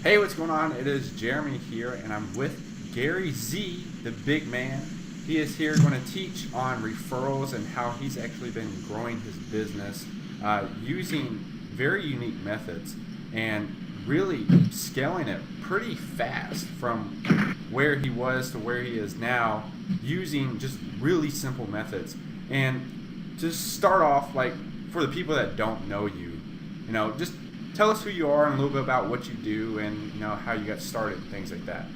Hey, what's going on? It is Jeremy here, and I'm with Gary Z, the big man. He is here going to teach on referrals and how he's actually been growing his business using very unique methods and really scaling it pretty fast from where he was to where he is now using just really simple methods. And just start off, like, for the people that don't know you, just tell us who you are and a little bit about what you do and how you got started and things like that.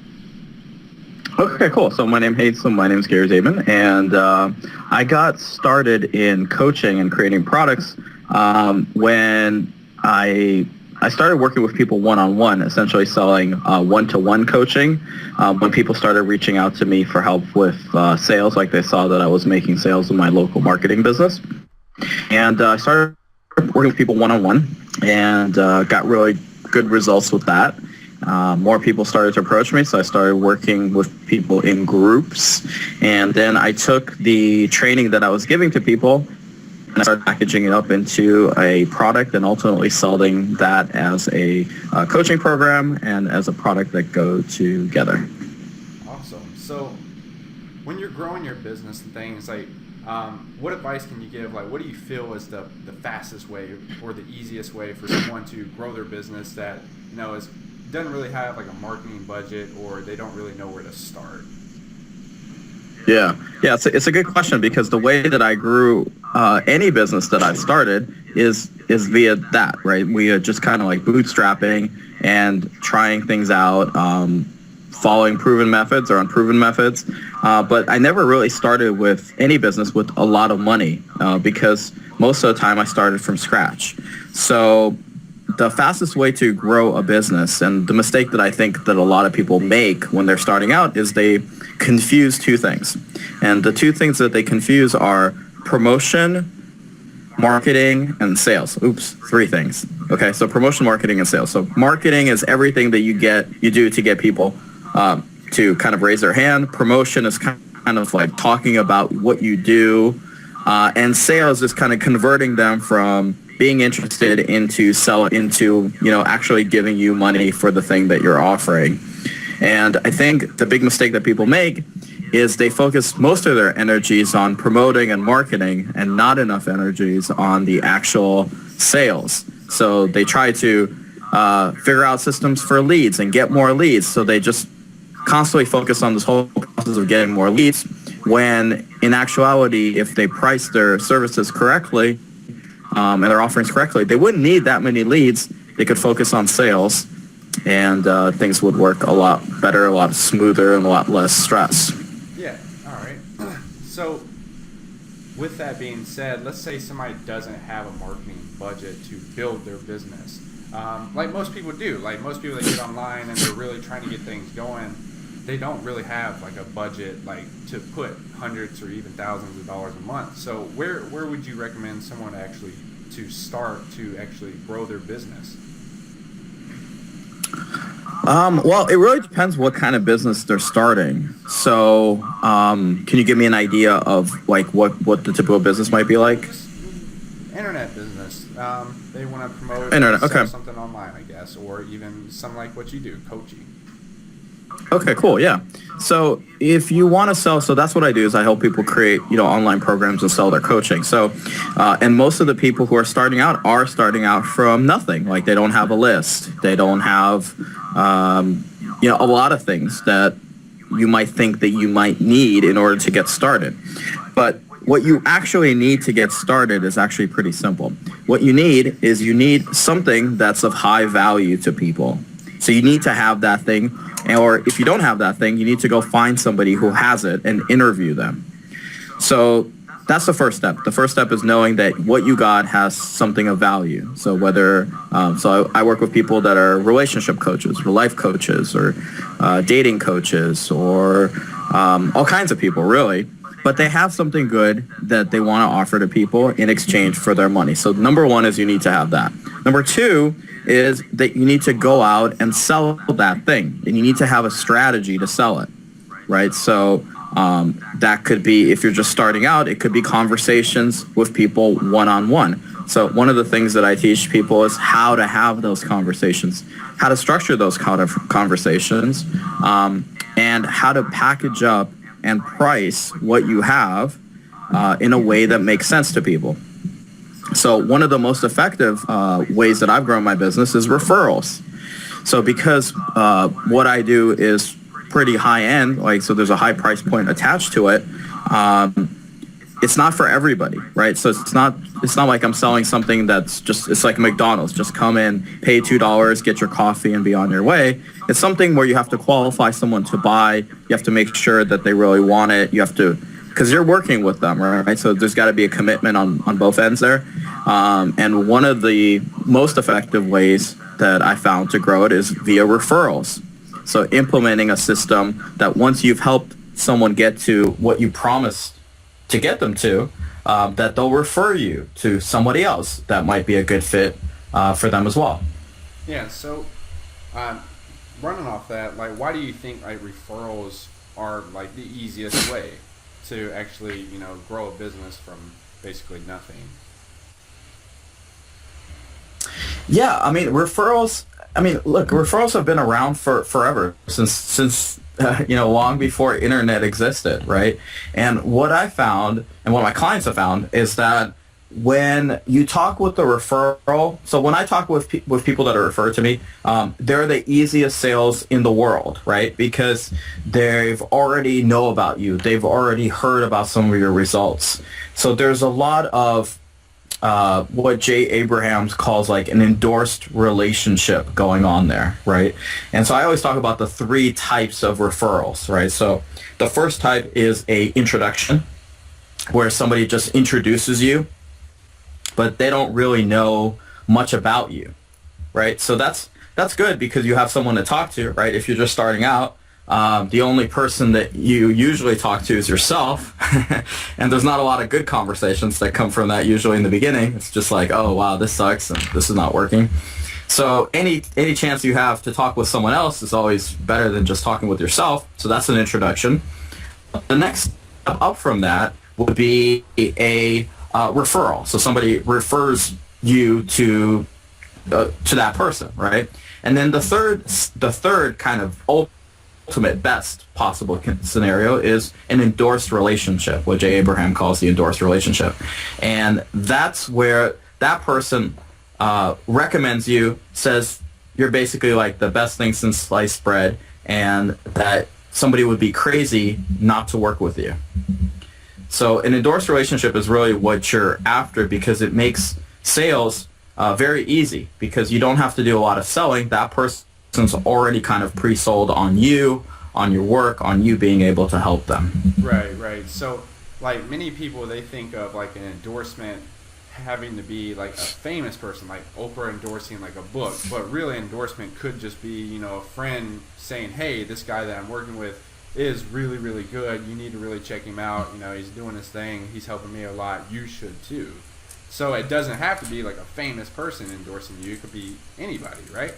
Okay, cool. So my name is Gary Zaydman, and I got started in coaching and creating products when I started working with people one-on-one, essentially selling one-to-one coaching. When people started reaching out to me for help with sales, like they saw that I was making sales in my local marketing business. And I started working with people one-on-one and got really good results with that. More people started to approach me, so I started working with people in groups. And then I took the training that I was giving to people and I started packaging it up into a product and ultimately selling that as a coaching program and as a product that go together. Awesome. So when you're growing your business and things, like what advice can you give? Like, what do you feel is the fastest way or the easiest way for someone to grow their business that doesn't really have like a marketing budget, or they don't really know where to start? Yeah, it's a good question, because the way that I grew any business that I've started is via that, right? We are just kind of like bootstrapping and trying things out, following proven methods or unproven methods. But I never really started with any business with a lot of money because most of the time I started from scratch. So the fastest way to grow a business, and the mistake that I think that a lot of people make when they're starting out, is they confuse two things. And the two things that they confuse are promotion, marketing, and sales. Oops, three things. Okay, so promotion, marketing, and sales. So marketing is everything that you do to get people to kind of raise their hand. Promotion is kind of like talking about what you do. And sales is kind of converting them from being interested into actually giving you money for the thing that you're offering. And I think the big mistake that people make is they focus most of their energies on promoting and marketing and not enough energies on the actual sales. So they try to figure out systems for leads and get more leads. So they just constantly focus on this whole process of getting more leads, when in actuality, if they price their services correctly and their offerings correctly, they wouldn't need that many leads. They could focus on sales, and things would work a lot better, a lot smoother, and a lot less stress. Yeah, all right. So with that being said, let's say somebody doesn't have a marketing budget to build their business. Like most people do. Like most people that get online and they're really trying to get things going, they don't really have like a budget like to put hundreds or even thousands of dollars a month. So where would you recommend someone to start to actually grow their business? Well, it really depends what kind of business they're starting. So can you give me an idea of like what the typical business might be like? Internet business. They want to promote sell something online, I guess, or even something like what you do, coaching. Okay, cool. Yeah. So if you want to sell, so that's what I do, is I help people create, online programs and sell their coaching. So, and most of the people who are starting out from nothing. Like they don't have a list. They don't have, a lot of things that you might think that you might need in order to get started. But what you actually need to get started is actually pretty simple. What you need something that's of high value to people. So you need to have that thing, or if you don't have that thing, you need to go find somebody who has it and interview them. So that's the first step. The first step is knowing that what you got has something of value. So I work with people that are relationship coaches, or life coaches, or dating coaches, or all kinds of people, really. But they have something good that they want to offer to people in exchange for their money. So number one is you need to have that. Number two is that you need to go out and sell that thing, and you need to have a strategy to sell it, right? So that could be, if you're just starting out, it could be conversations with people one-on-one. So one of the things that I teach people is how to have those conversations, how to structure those kind of conversations, and how to package up and price what you have in a way that makes sense to people. So one of the most effective ways that I've grown my business is referrals. So because what I do is pretty high end, like, so there's a high price point attached to it, it's not for everybody, right? So it's not like I'm selling something that's just, it's like McDonald's, just come in, pay $2, get your coffee and be on your way. It's something where you have to qualify someone to buy. You have to make sure that they really want it. You have to, because you're working with them, right? So there's got to be a commitment on both ends there. And one of the most effective ways that I found to grow it is via referrals. So implementing a system that once you've helped someone get to what you promised to get them to, that they'll refer you to somebody else that might be a good fit for them as well. Yeah, so running off that, like, why do you think like referrals are like the easiest way to actually, you know, grow a business from basically nothing? Yeah, I mean, referrals, look, referrals have been around for forever, since long before internet existed, right? And what I found, and what my clients have found, is that when you talk with the referral, so when I talk with people that are referred to me, they're the easiest sales in the world, right? Because they've already know about you. They've already heard about some of your results. So there's a lot of what Jay Abrahams calls like an endorsed relationship going on there, right? And so I always talk about the 3 types of referrals, right? So the first type is a introduction, where somebody just introduces you, but they don't really know much about you, right? So that's good because you have someone to talk to, right? If you're just starting out, the only person that you usually talk to is yourself, and there's not a lot of good conversations that come from that usually in the beginning. It's just like, oh wow, this sucks and this is not working. So any chance you have to talk with someone else is always better than just talking with yourself. So that's an introduction. The next step up from that would be a referral. So somebody refers you to that person, right? And then the third kind of ultimate best possible scenario is an endorsed relationship, what Jay Abraham calls the endorsed relationship. And that's where that person recommends you, says you're basically like the best thing since sliced bread, and that somebody would be crazy not to work with you. So an endorsed relationship is really what you're after, because it makes sales very easy, because you don't have to do a lot of selling. That person's already kind of pre-sold on you, on your work, on you being able to help them. Right. So like many people, they think of like an endorsement having to be like a famous person, like Oprah endorsing like a book, but really endorsement could just be, you know, a friend saying, hey, this guy that I'm working with is really, really good. You need to really check him out. You know, he's doing his thing. He's helping me a lot. You should too. So it doesn't have to be like a famous person endorsing you. It could be anybody, right?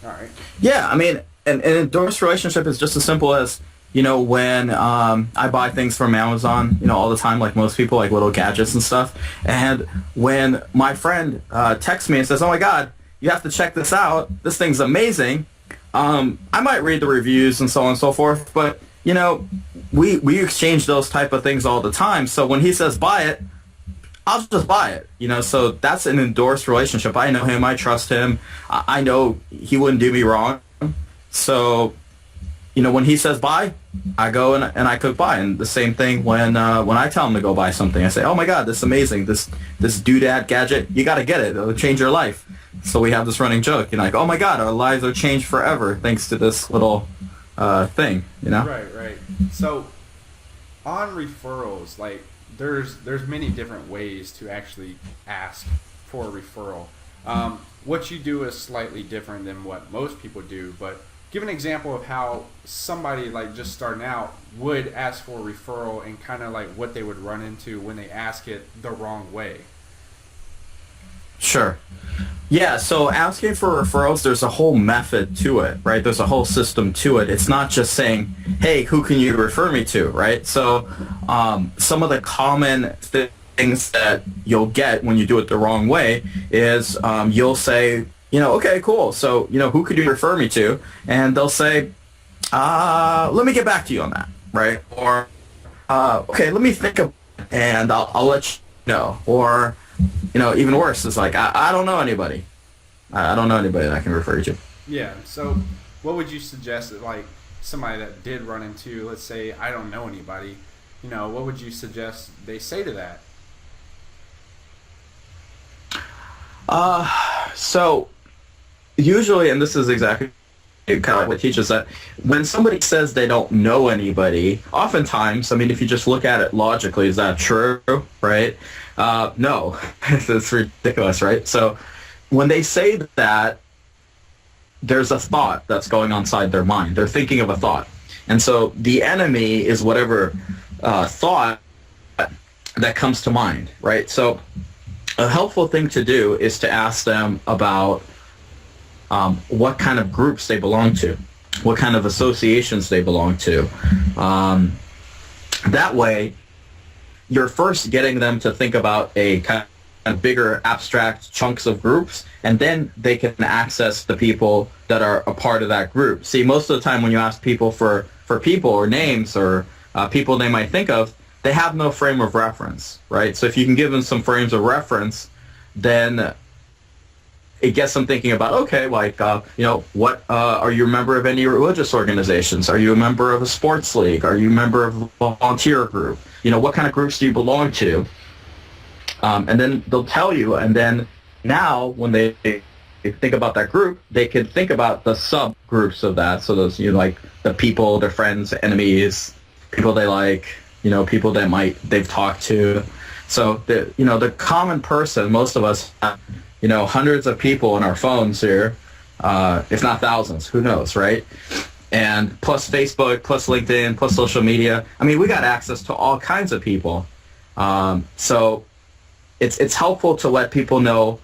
All right. Yeah, I mean, an endorsed relationship is just as simple as, you know, when I buy things from Amazon, you know, all the time, like most people, like little gadgets and stuff. And when my friend texts me and says, oh my God, you have to check this out. This thing's amazing. I might read the reviews and so on and so forth, but, you know, we exchange those type of things all the time. So when he says buy it, I'll just buy it, you know. So that's an endorsed relationship. I know him. I trust him. I know he wouldn't do me wrong. So, you know, when he says buy, I go and I click buy. And the same thing when I tell him to go buy something. I say, oh my God, this is amazing. This doodad gadget, you got to get it. It'll change your life. So we have this running joke, you know, like, oh my God, our lives are changed forever thanks to this little thing, you know? Right. So on referrals, like there's many different ways to actually ask for a referral. What you do is slightly different than what most people do, but give an example of how somebody like just starting out would ask for a referral and kind of like what they would run into when they ask it the wrong way. Sure. Yeah, so asking for referrals, there's a whole method to it, right? There's a whole system to it. It's not just saying, hey, who can you refer me to, right? So some of the common things things that you'll get when you do it the wrong way is you'll say, okay, cool. So, who could you refer me to? And they'll say, let me get back to you on that, right? Or, okay, let me think of it and I'll let you know. Or, even worse is like, I don't know anybody. I don't know anybody that I can refer you to. Yeah. So what would you suggest that, like, somebody that did run into, let's say, I don't know anybody, what would you suggest they say to that? So usually, and this is exactly kind of what teaches that when somebody says they don't know anybody, oftentimes, I mean, if you just look at it logically, is that true, right? No, it's ridiculous, right? So when they say that, there's a thought that's going on inside their mind. They're thinking of a thought. And so the enemy is whatever thought that comes to mind, right? So a helpful thing to do is to ask them about what kind of groups they belong to, what kind of associations they belong to. That way, you're first getting them to think about a kind of bigger abstract chunks of groups, and then they can access the people that are a part of that group. See, most of the time when you ask people for people or names or people they might think of, they have no frame of reference, right? So if you can give them some frames of reference, then it gets them thinking about, okay, like, what are you a member of any religious organizations? Are you a member of a sports league? Are you a member of a volunteer group? What kind of groups do you belong to? And then they'll tell you, and then now when they think about that group, they can think about the subgroups of that. So those, like the people, their friends, enemies, people they like, people they've talked to. So the common person, most of us have, hundreds of people on our phones here, if not thousands, who knows, right? And plus Facebook, plus LinkedIn, plus social media. I mean, we got access to all kinds of people. So it's helpful to let people know,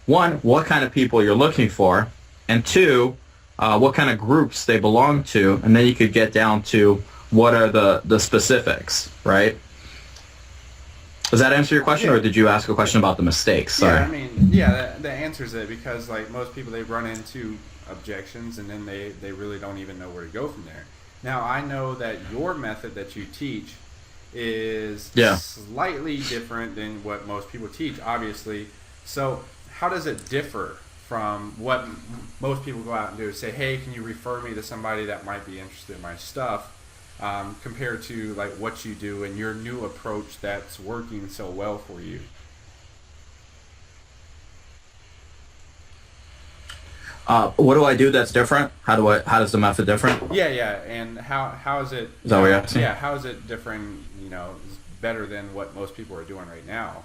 one, what kind of people you're looking for, and two, what kind of groups they belong to, and then you could get down to what are the specifics, right? Does that answer your question, or did you ask a question about the mistakes? Sorry. Yeah, I mean, that answers it, because like most people, they run into objections and then they really don't even know where to go from there. Now, I know that your method that you teach is slightly different than what most people teach, obviously. So how does it differ from what most people go out and do? Say, hey, can you refer me to somebody that might be interested in my stuff, compared to like what you do and your new approach that's working so well for you? What do I do that's different? How does the method different? Yeah, and how is it? Is that what you're asking? Yeah, how is it different? Better than what most people are doing right now.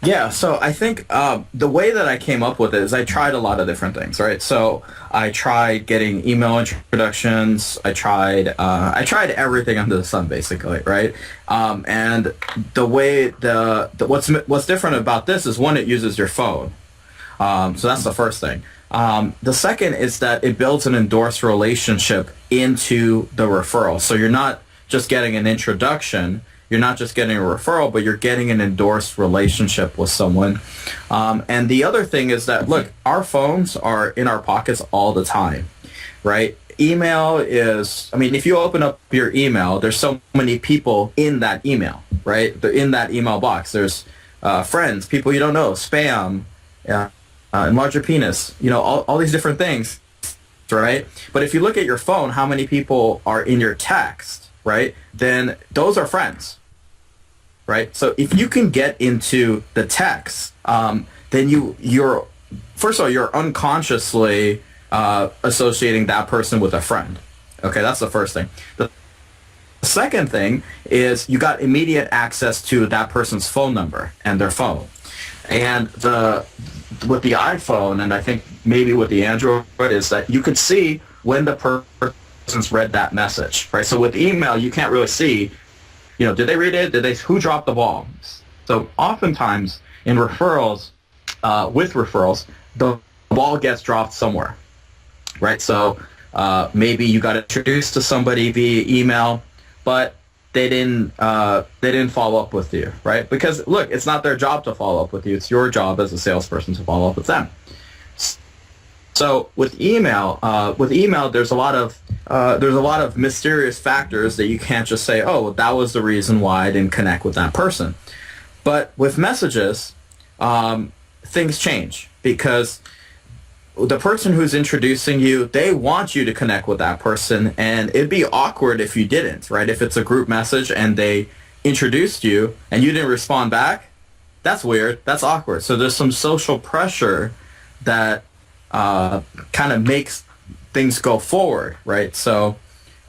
Yeah, so I think the way that I came up with it is I tried a lot of different things, right? So I tried getting email introductions. I tried everything under the sun, basically, right? And the way what's different about this is, one, it uses your phone. So that's the first thing. The second is that it builds an endorsed relationship into the referral. So you're not just getting an introduction. You're not just getting a referral, but you're getting an endorsed relationship with someone. And the other thing is that, look, our phones are in our pockets all the time, right? Email is, I mean, if you open up your email, there's so many people in that email, right? They're in that email box. There's friends, people you don't know, spam, enlarge your penis, all these different things, right? But if you look at your phone, how many people are in your text, right? Then those are friends, right? So if you can get into the text, then you're first of all, you're unconsciously associating that person with a friend. Okay, that's the first thing. The second thing is you got immediate access to that person's phone number and their phone. And with the iPhone, and I think maybe with the Android, is that you could see when the person's read that message, right? So with email, you can't really see, did they read it? Who dropped the ball? So oftentimes in referrals, with referrals, the ball gets dropped somewhere, right? So maybe you got introduced to somebody via email, but they didn't follow up with you, right? Because look, it's not their job to follow up with you. It's your job as a salesperson to follow up with them. So with email, there's a lot of mysterious factors that you can't just say, oh, well, that was the reason why I didn't connect with that person. But with messages, things change, because the person who's introducing you, they want you to connect with that person, and it'd be awkward if you didn't, right? If it's a group message and they introduced you and you didn't respond back, that's weird. That's awkward. So there's some social pressure that kind of makes things go forward, right? So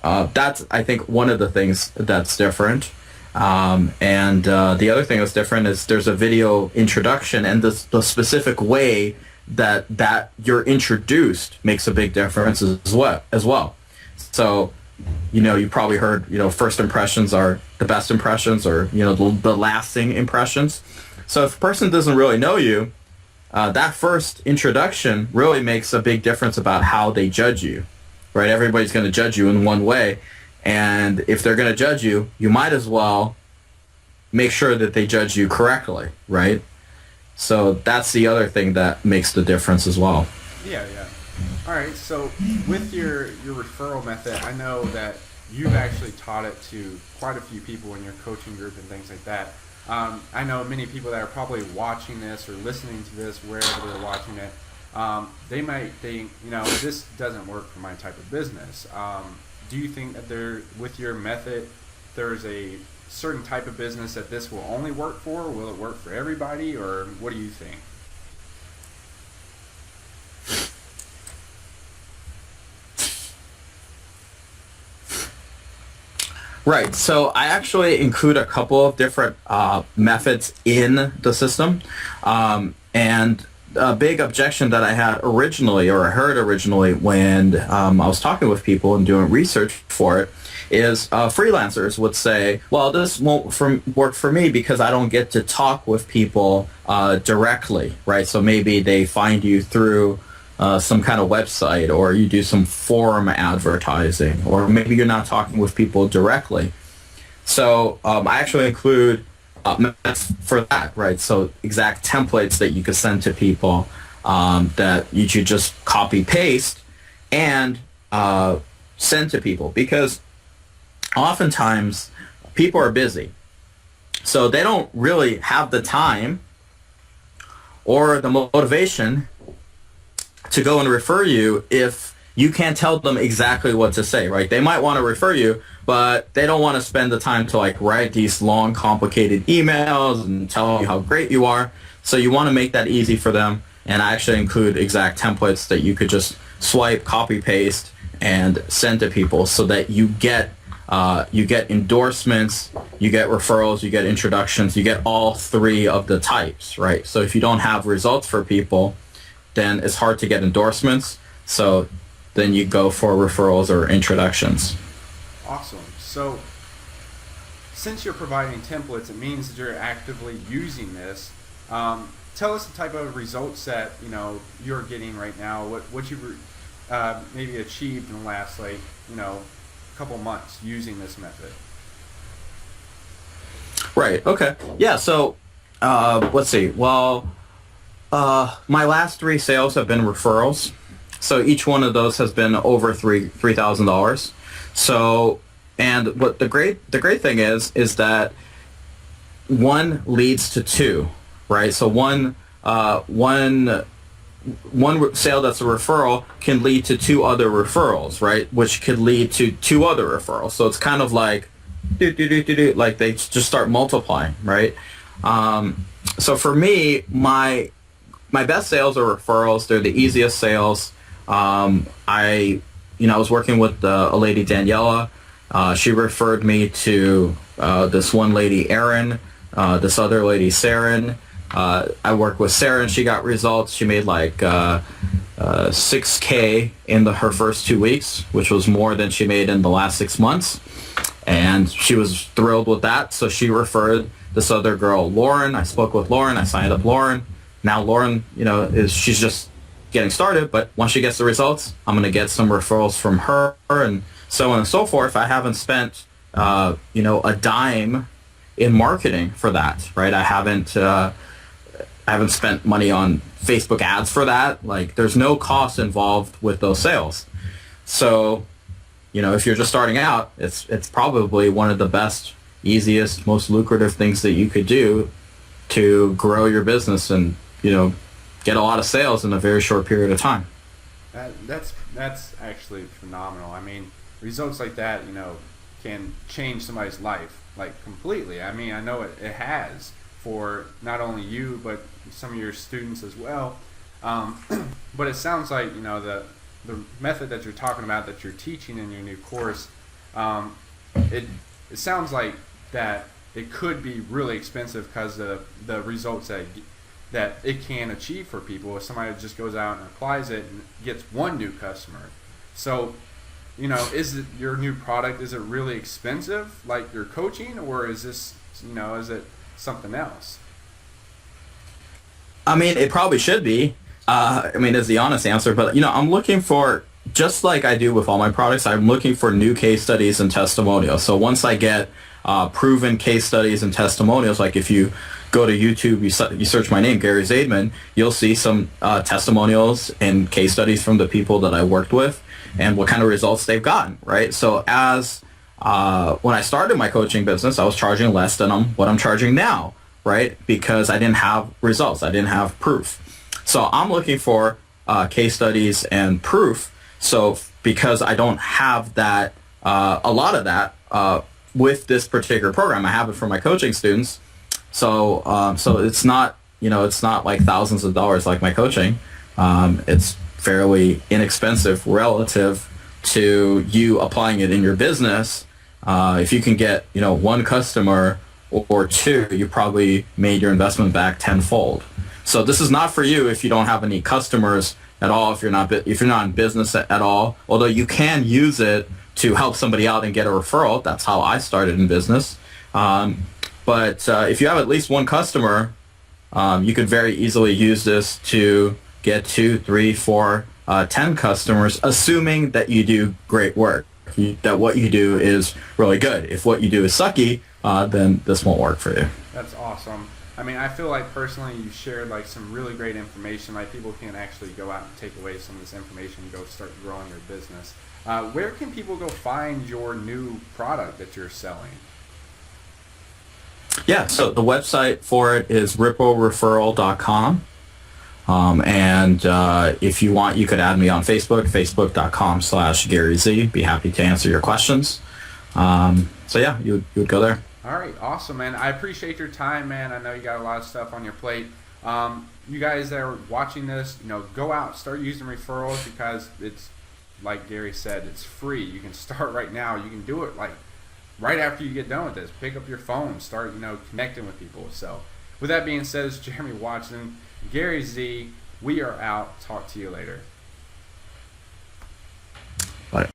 that's, I think, one of the things that's different. And the other thing that's different is there's a video introduction, and the specific way that you're introduced makes a big difference as well. So, you probably heard, first impressions are the best impressions, or, the lasting impressions. So if a person doesn't really know you, that first introduction really makes a big difference about how they judge you, right? Everybody's going to judge you in one way. And if they're going to judge you, you might as well make sure that they judge you correctly, right? So that's the other thing that makes the difference as well. Yeah. All right. So with your referral method, I know that you've actually taught it to quite a few people in your coaching group and things like that. I know many people that are probably watching this or listening to this, wherever they're watching it, they might think, this doesn't work for my type of business. Do you think that with your method, there's a certain type of business that this will only work for? Will it work for everybody, or what do you think? Right. So I actually include a couple of different methods in the system. And a big objection that I had originally, or I heard originally when I was talking with people and doing research for it, is freelancers would say, well, this won't work for me because I don't get to talk with people directly, right? So maybe they find you through some kind of website, or you do some forum advertising, or maybe you're not talking with people directly. So I actually include methods for that, right? So exact templates that you could send to people that you should just copy paste and send to people, because oftentimes people are busy, so they don't really have the time or the motivation to go and refer you if you can't tell them exactly what to say, right? They might want to refer you, but they don't want to spend the time to write these long, complicated emails and tell you how great you are. So you want to make that easy for them. And I actually include exact templates that you could just swipe, copy, paste, and send to people, so that you get endorsements, you get referrals, you get introductions, you get all three of the types, right? So if you don't have results for people, then it's hard to get endorsements. So then you go for referrals or introductions. Awesome. So since you're providing templates, it means that you're actively using this. Tell us the type of results that you're getting right now. What you've maybe achieved in the last couple months using this method. Right. Okay. Yeah. So let's see. Well, my last 3 sales have been referrals. So each one of those has been over $3,000. So, and what the great thing is that one leads to 2, right? So one sale that's a referral can lead to 2 other referrals, right? Which could lead to 2 other referrals. So it's kind of like like they just start multiplying, right? So for me, my best sales are referrals. They're the easiest sales. I was working with a lady, Daniela. She referred me to this one lady, Erin, this other lady, Saren. I worked with Saren. She got results. She made $6K in her first 2 weeks, which was more than she made in the last 6 months. And she was thrilled with that. So she referred this other girl, Lauren. I spoke with Lauren. I signed up Lauren. Now Lauren, she's just getting started, but once she gets the results, I'm going to get some referrals from her, and so on and so forth. I haven't spent a dime in marketing for that, right? I haven't spent money on Facebook ads for that. Like, there's no cost involved with those sales. So, if you're just starting out, it's probably one of the best, easiest, most lucrative things that you could do to grow your business and, get a lot of sales in a very short period of time. That's actually phenomenal. I mean, results like that, can change somebody's life like completely. I mean, I know it has for not only you but some of your students as well. But it sounds like the method that you're talking about, that you're teaching in your new course, it sounds like that it could be really expensive because of the results that it can achieve for people if somebody just goes out and applies it and gets one new customer. So, is it your new product? Is it really expensive, like your coaching, or is this, is it something else? I mean, it probably should be. Is the honest answer. But, I'm looking for, just like I do with all my products, I'm looking for new case studies and testimonials. So once I get proven case studies and testimonials, like if you go to YouTube, you search my name, Gary Zaydman, you'll see some testimonials and case studies from the people that I worked with and what kind of results they've gotten, right? So when I started my coaching business, I was charging less than what I'm charging now, right? Because I didn't have results. I didn't have proof. So I'm looking for case studies and proof. So because I don't have that, a lot of that with this particular program, I have it for my coaching students. So it's not, it's not like thousands of dollars like my coaching. It's fairly inexpensive relative to you applying it in your business. If you can get, one customer or two, you probably made your investment back tenfold. So this is not for you if you don't have any customers at all, if you're not in business at all, although you can use it to help somebody out and get a referral. That's how I started in business. But if you have at least one customer, you could very easily use this to get 2, 3, 4, 10 customers, assuming that you do great work, that what you do is really good. If what you do is sucky, then this won't work for you. That's awesome. I mean, I feel like personally you shared like some really great information. Like people can actually go out and take away some of this information and go start growing their business. Where can people go find your new product that you're selling? Yeah, so the website for it is ripplereferral.com. And if you want, you could add me on Facebook, facebook.com/GaryZ. Be happy to answer your questions. So yeah, you would go there. All right, awesome, man. I appreciate your time, man. I know you got a lot of stuff on your plate. You guys that are watching this, go out, start using referrals because it's, like Gary said, it's free. You can start right now. You can do it like right after you get done with this. Pick up your phone, start, connecting with people. So with that being said, it's Jeremy Watson, Gary Z. We are out. Talk to you later.